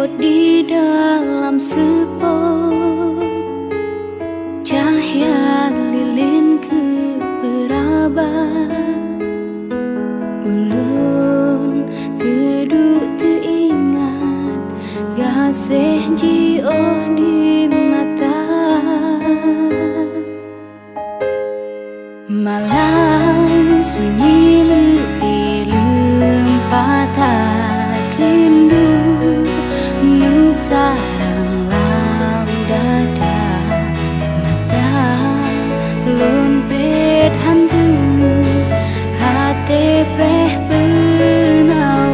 pot di dalam sepot, cahaya lilin ke berabat. Ulun keduk teringat gasih jioh di mata. Malam sunyi lebih lempatan rindu sarang lam dada. Mata lompet hantungu hati preh penawar.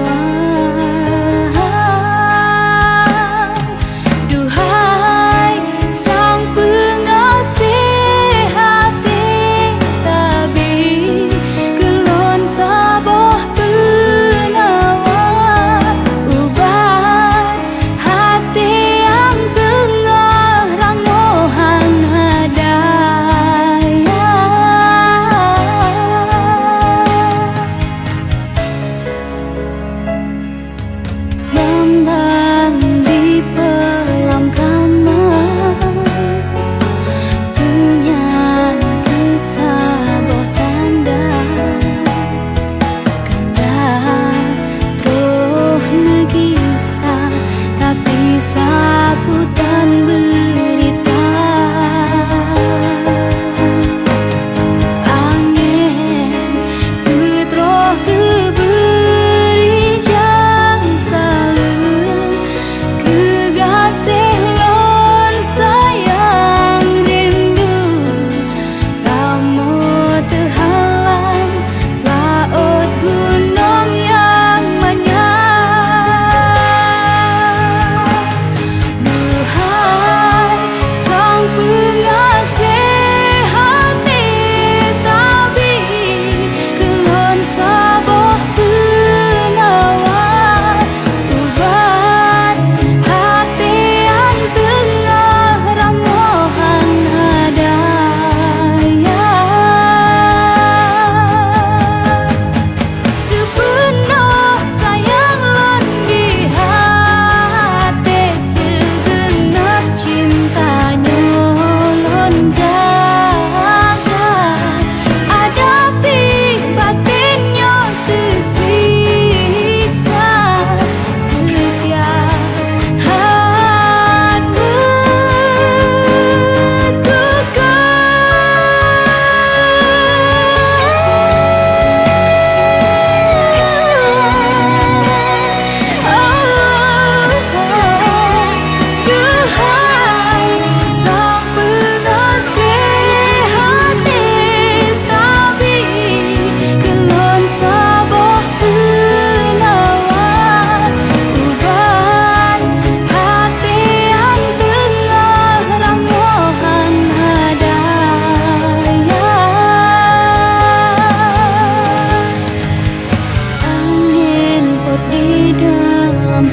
Duhai sang pengasih hati tabib, kelon saboh penawar. Ubat hati yang tengah rangohan hadaya. Lamban di pelam kamar, punyan kesaboh tanda. Kanda troh negisa tapi saputan berita. Angin putroh keberi jam salun, kegasih lon sayang rindu. Kamu terhalang laut gunung yang menyang. Duhai sang pengasih hati tabib, kelon saboh penawar. Ubat hati yang tengah rangohan hadaya. Sepenuh sayang lon di hati, segenap cintanya lon jaga. Adapi batinnya tersiksa, setiap hat berduka. Duhai sang pengasih hati tabib, kelon saboh penawar. Ubat hati yang tengah rangohan hadaya. Angin pot di dalam